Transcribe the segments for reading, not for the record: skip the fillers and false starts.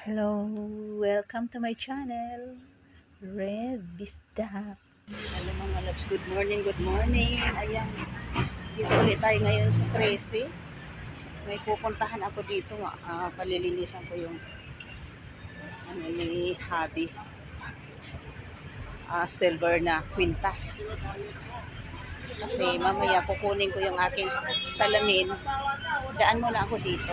Hello, welcome to my channel, Red Vista. Hello mga loves, good morning, good morning. Ayan, dito ulit tayo ngayon sa 13. May pupuntahan ako dito, palilinisan ko yung ni hubby, silver na kwintas. Kasi mamaya kukunin ko yung aking salamin. Daan muna ako dito.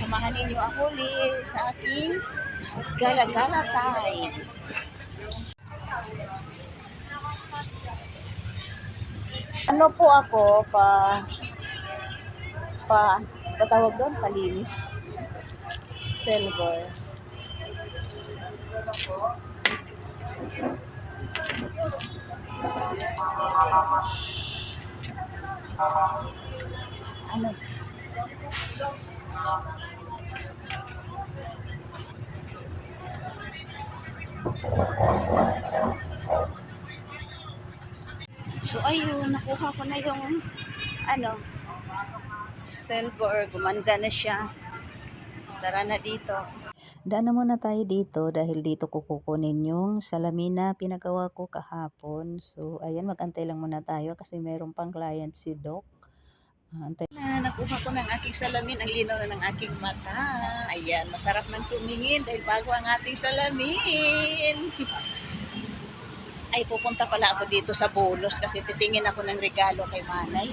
Samahan ninyo ako ulit sa aking gala-gala time. Ano po ako pa patawag doon, palinis. Silver. Ano? So ayun, nakuha ko na yung ano, silver, gumanda na siya. Tara na dito. Daan na muna tayo dito dahil dito ko kukunin yung salamin na pinagawa ko kahapon. So, ayan, mag-antay lang muna tayo kasi meron pang client si Doc. Antay. Nakuha ko ng aking salamin, ang linaw na ng aking mata. Ayan, masarap nang tumingin dahil bago ang ating salamin. Ay, pupunta pala ako dito sa bonus kasi titingin ako ng regalo kay Manay.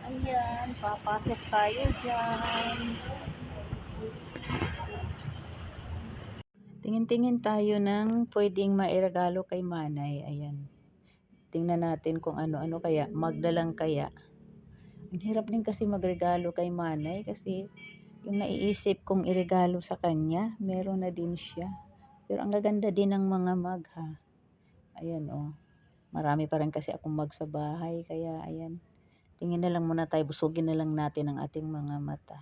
Ayan, papasok tayo dyan. Tingin-tingin tayo ng pwedeng mairegalo kay Manay. Ayan. Tingnan natin kung ano-ano kaya. Magda lang kaya. Ang hirap din kasi magregalo kay Manay kasi yung naiisip kong iregalo sa kanya, meron na din siya. Pero ang gaganda din ng mga mag ha. Ayan oh. Marami pa rin kasi akong mag sa bahay. Kaya ayan. Tingin na lang muna tayo. Busugin na lang natin ang ating mga mata.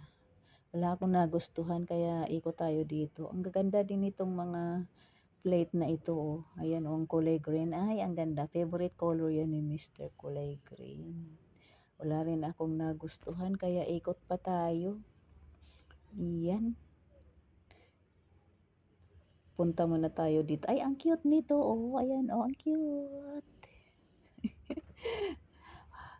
Wala akong nagustuhan kaya ikot tayo dito. Ang gaganda din itong mga plate na ito oh. Ayan oh, ang kulay green. Ay, ang ganda. Favorite color yan ni Mr. Kulay green. Wala rin akong nagustuhan kaya ikot pa tayo. Iyan. Punta muna tayo dito. Ay, ang cute nito. Oh, ayan. Oh, ang cute.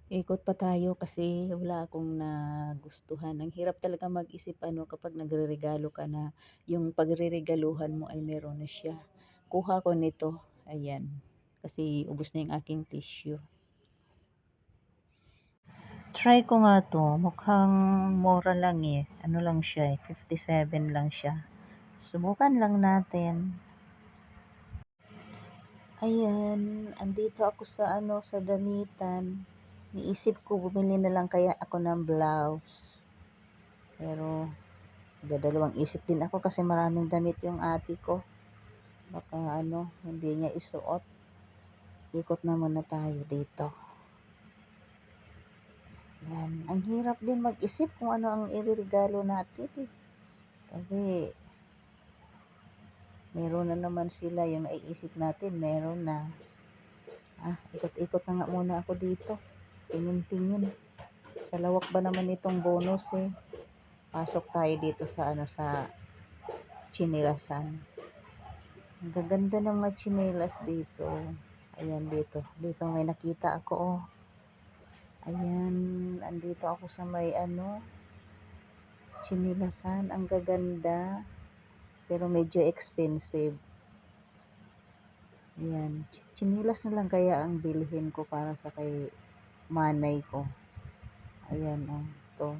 Ikot pa tayo kasi wala akong nagustuhan. Ang hirap talaga mag-isip kapag nagreregalo ka na yung pagreregaluhan mo ay meron na siya. Kuha ko nito. Ayan. Kasi ubos na yung aking tissue. Try ko nga to. Mukhang mura lang eh. Ano lang siya eh. 57 lang siya. Subukan lang natin. Ayan, andito ako sa sa damitan. Niisip ko bumili na lang kaya ako ng blouse. Pero dadalawang isip din ako kasi maraming damit yung ate ko. Baka hindi niya isuot. Ikot na muna tayo dito. Yan, ang hirap din mag-isip kung ano ang iririgalo natin eh. Kasi meron na naman sila yung naiisip natin, meron na. Ikot-ikot na nga muna ako dito. Tingin-tingin. Sa lawak ba naman itong bonus eh. Pasok tayo dito sa sa chinilasan. Ang gaganda ng mga chinilas dito. Ayan dito. Dito may nakita ako oh. Ayan, andito ako sa may chinilasan. Ang gaganda. Pero medyo expensive. Ayan, chinilas na lang kaya ang bilhin ko para sa kay manay ko. Ayan oh, to.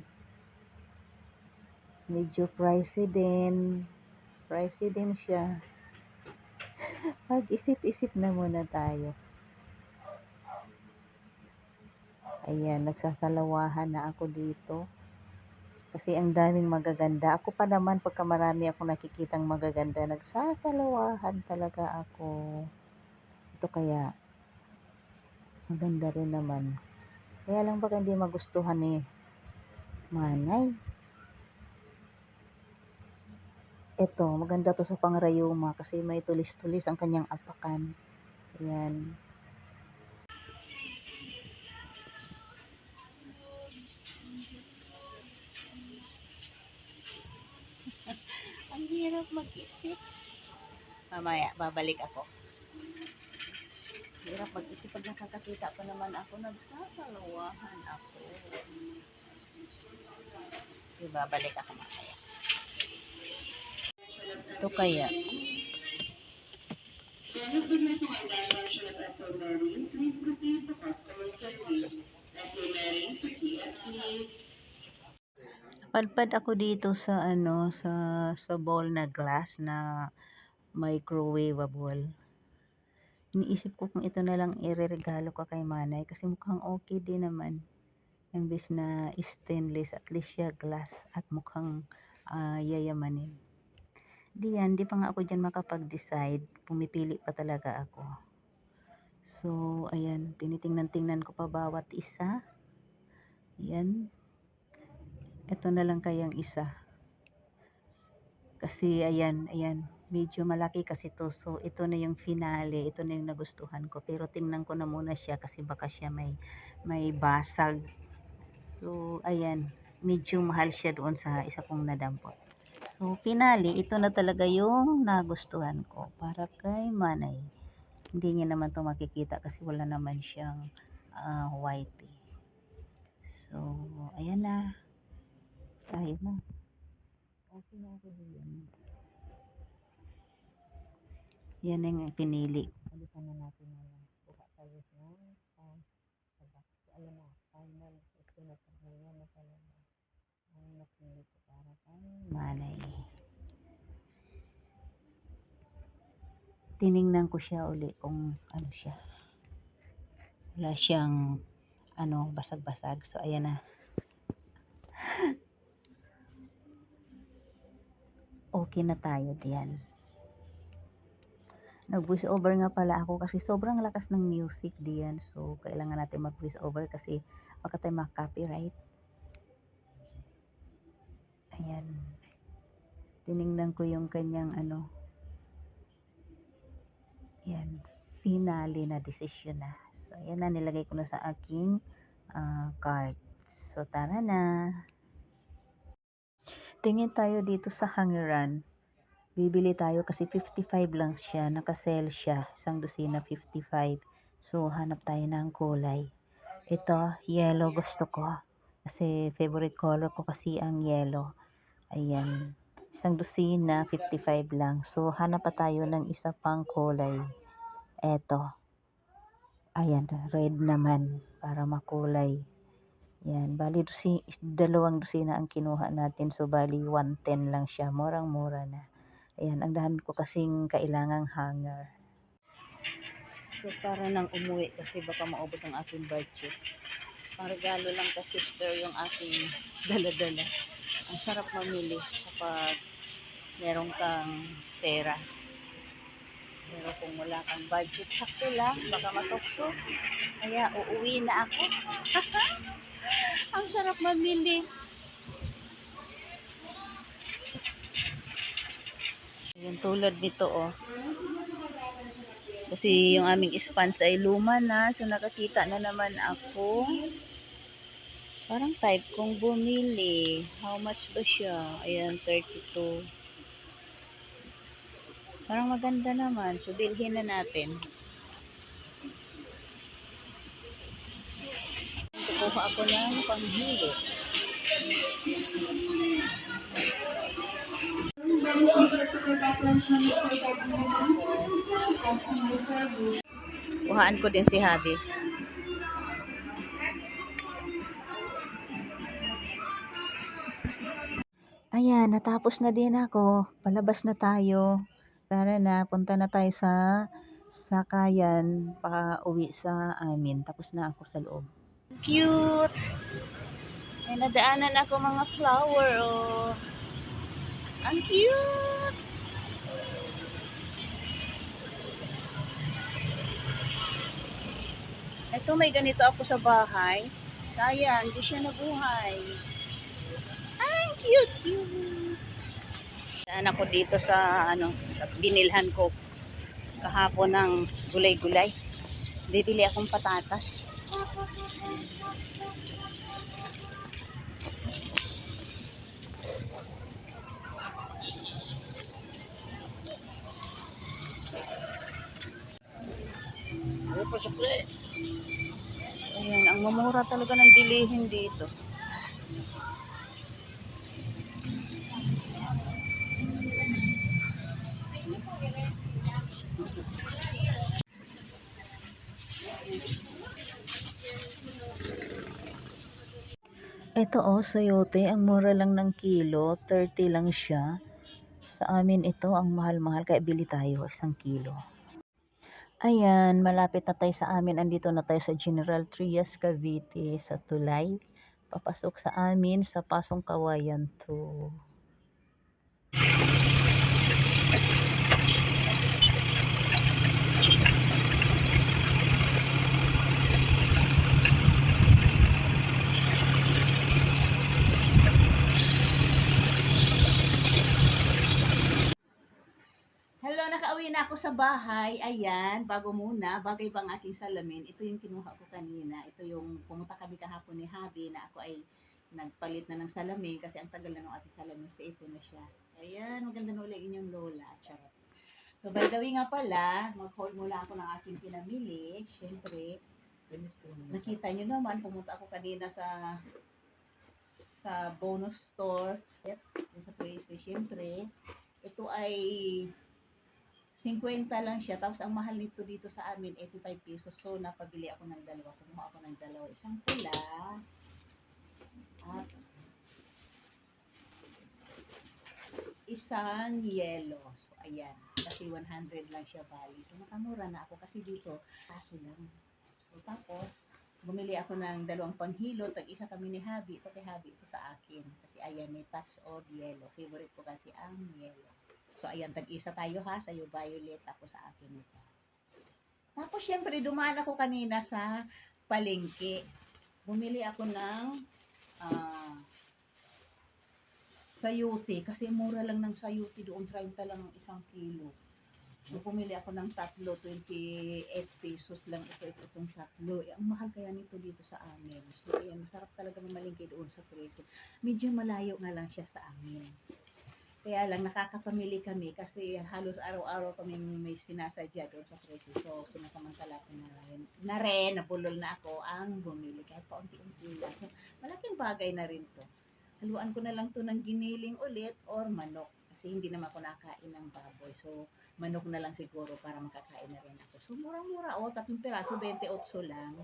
Medyo pricey din. Pricey din siya. Mag-isip-isip na muna tayo. Ayan, nagsasalawahan na ako dito. Kasi ang daming magaganda. Ako pa naman, pagka marami ako nakikitang magaganda, nagsasalawahan talaga ako. Ito kaya, maganda rin naman. Kaya lang baka hindi magustuhan ni manay. Ito, maganda to sa pangrayuma kasi may tulis-tulis ang kanyang apakan. Ayan. hirap mag-isip. Mamaya, babalik ako. Hirap mag-isip pag nakakakita pa naman ako, nagsasalawahan ako. Babalik ako mamaya. Ito kaya. Padpad ako dito sa sa bowl na glass na microwavable. Iniisip ko kung ito na lang ireregalo ko kay Manay kasi mukhang okay din naman. Imbes na stainless, at least siya glass at mukhang yayamanin. Di pa nga ako dyan makapag-decide. Pumipili pa talaga ako. So, ayan, tinitingnan-tingnan ko pa bawat isa. Ayan. Ito na lang kayang isa. Kasi, ayan, medyo malaki kasi to. So, ito na yung finale. Ito na yung nagustuhan ko. Pero tingnan ko na muna siya kasi baka siya may basag. So, ayan. Medyo mahal siya doon sa isa kong nadampot. So, finale, ito na talaga yung nagustuhan ko para kay Manay. Hindi niya naman ito makikita kasi wala naman siyang white. So, ayan na. Tayo na. Okay na ako din. Yan ang pinili. Alisan na natin ngayon. Buka tayo ng box. Ayan na. Final. Ito na talaga na talaga. Ang napili ko para kay Manay. Tiningnan ko siya uli kung ano siya. Wala siyang basag-basag. So, ayan na. Okay na tayo diyan. Nag-voice over nga pala ako kasi sobrang lakas ng music diyan. So, kailangan natin mag-voice over kasi baka tayo ma-copyright. Ayan. Tiningnan ko yung kanyang Ayan. Finale na decision na. So, ayan na. Nilagay ko na sa aking card. So, tara na. Tingin tayo dito sa hangeran. Bibili tayo kasi 55 lang siya. Naka-sale siya. Isang dosina 55. So, hanap tayo ng kulay. Ito, yellow gusto ko. Kasi favorite color ko kasi ang yellow. Ayan. Isang dosina 55 lang. So, hanap pa tayo ng isa pang kulay. Eto. Ayan, red naman. Para makulay. Yan. Bali, dalawang dosina ang kinuha natin. So, bali 110 lang siya. Murang-mura na. Ayan, ang dami ko kasing kailangang hanger. So, para nang umuwi kasi baka maubos ang aking budget. Regalo lang ka sister yung aking dala-dala. Ang sarap mamili kapag meron kang pera. Pero kung wala kang budget, sakto lang. Baka matukso. Kaya uuwi na ako. Ang sarap mamili. Yung tulad nito kasi yung aming spans ay luma na, so nakakita na naman ako. Parang type kong bumili. How much ba siya? Ayan, 32. Parang maganda naman, so bilhin na natin. Kukuha ako ng panghilo. Kuhaan ko din si Habi. Ayan, natapos na din ako. Palabas na tayo. Tara na, punta na tayo sa sakayan pa uwi sa amin. Tapos na ako sa loob. Cute! May nadaanan ako mga flower, Ang cute! Ito, may ganito ako sa bahay. Sayang, hindi siya nabuhay. Ang cute! Daan ako dito sa sa binilhan ko kahapon ng gulay-gulay. Bibili akong patatas. Ayan, ang mamura talaga ng bilihin dito. Ito oh, sayote, ang mura lang ng kilo, 30 lang siya. Sa amin ito, ang mahal-mahal, kaya bili tayo, 1 kilo. Ayan, malapit na tayo sa amin. Andito na tayo sa General Trias, Cavite, sa Tulay. Papasok sa amin sa Pasong Kawayan 2. Hello, nakauwi na ako sa bahay. Ayan, bagay bang aking salamin. Ito yung kinuha ko kanina. Ito yung pumunta kami kahapon ni Habi na ako ay nagpalit na ng salamin kasi ang tagal na ng aking salamin. So, ito na siya. Ayan, maganda na ulit inyong lola. Charot. So, by the way nga pala, mag-haul muna ako ng aking pinamili. Siyempre, nakita nyo naman, pumunta ako kanina sa bonus store. Yep, sa Tracy. Siyempre, ito ay 50 lang siya. Tapos ang mahal nito dito sa amin, 85 pesos. So, napabili ako ng dalawa. Kumuha ako ng dalawa. Isang pula at isang yellow. So, ayan. Kasi 100 lang siya bali. So, nakamura na ako kasi dito, kaso lang. So, tapos, bumili ako ng dalawang panghilo. Tag-isa kami ni Habi. Ito kay Habi, ito sa akin. Kasi ayan, may touch of yellow. Favorite ko kasi ang yellow. So, ayan, tag-isa tayo ha. Sa'yo, violet. Ako sa akin ito. Tapos, syempre, dumaan ako kanina sa palengke. Bumili ako ng sayote. Kasi mura lang ng sayote doon. 30 lang ang 1 kilo. So, pumili ako ng tatlo. 28 pesos lang itong tatlo. Ang mahal kaya nito dito sa amin. So, ayan, masarap talaga mamalingki doon sa Tracy. Medyo malayo nga lang siya sa amin. Kaya lang, nakakapamili kami kasi halos araw-araw kami may sinasadya doon sa Tracy. So, sinasamantala ko na rin, nabulol na ako ang bumili. Kahit paunti-unti lang. So, malaking bagay na rin to. Haluan ko na lang to ng giniling ulit or manok. Kasi hindi naman ako nakain ng baboy. So, manok na lang siguro para makakain na rin ako. So, murang-mura. 3 piraso, 28 lang.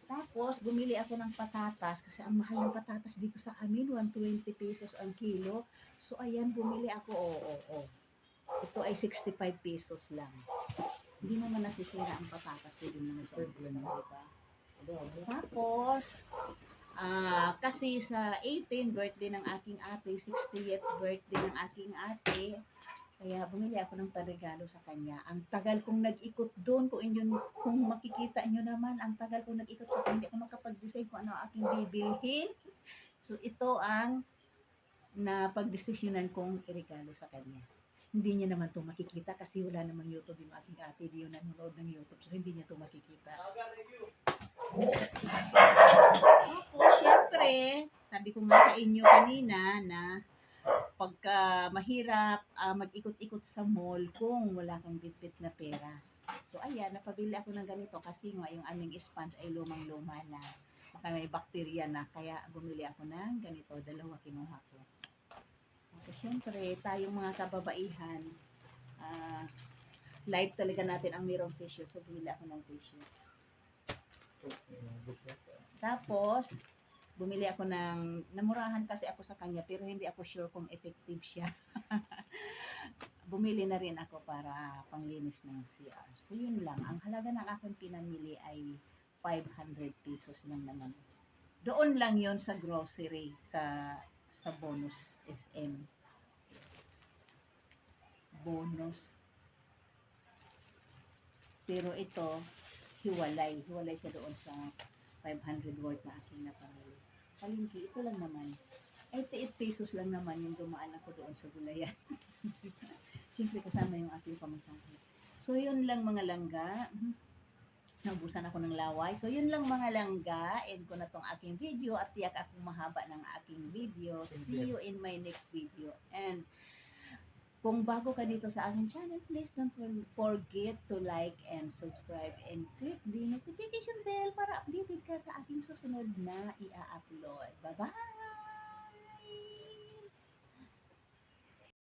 Tapos, bumili ako ng patatas kasi ang mahal ng patatas dito sa amin, 120 pesos ang kilo. So, ayan, bumili ako, Ito ay 65 pesos lang. Hindi naman nasisira ang patatas, pwede naman siya. Diba? Tapos, kasi sa 18th birthday ng aking ate, 60th birthday ng aking ate, kaya bumili ako ng paregalo sa kanya. Ang tagal kong nag-ikot doon, kung makikita nyo naman, ang tagal kong nag-ikot kasi hindi ako makapag-decide kung ano ang aking bibilhin. So, ito ang napagdesisyonan kong iregalo sa kanya. Hindi niya naman ito makikita kasi wala namang YouTube yung aking ate. Hindi yun nanonood ng YouTube. So, hindi niya ito makikita. Tapos, syempre, sabi ko nga sa inyo kanina na pagka mahirap mag-ikot-ikot sa mall kung wala kang bitbit na pera. So, ayan, napabili ako ng ganito kasi nga yung aming sponge ay lumang-luma na. Baka may bakterya na. Kaya bumili ako ng ganito. 2 kinuha ko. So, syempre, tayong mga kababaihan, live talaga natin ang mayroong tissue. So, bumili ako ng tissue. Tapos, bumili ako namurahan kasi ako sa kanya, pero hindi ako sure kung effective siya. Bumili na rin ako para panglinis ng CR. So, yun lang. Ang halaga ng aking pinamili ay 500 pesos lang naman. Doon lang yon sa grocery, sa bonus SM. Bonus. Pero ito, hiwalay. Hiwalay siya doon sa 500 worth na aking napamili. Palingki, ito lang naman. 88 pesos lang naman yung dumaan ako doon sa gulayan. Siyempre kasama yung aking pamasahe. So, yun lang mga langga. Naubusan ako ng laway. So, yun lang mga langga. End ko na tong aking video at tiyak akong mahaba ng aking video. See you in my next video. And Kung bago ka dito sa aking channel, please don't forget to like and subscribe and click the notification bell para updated ka sa aking susunod na i-upload. Bye-bye!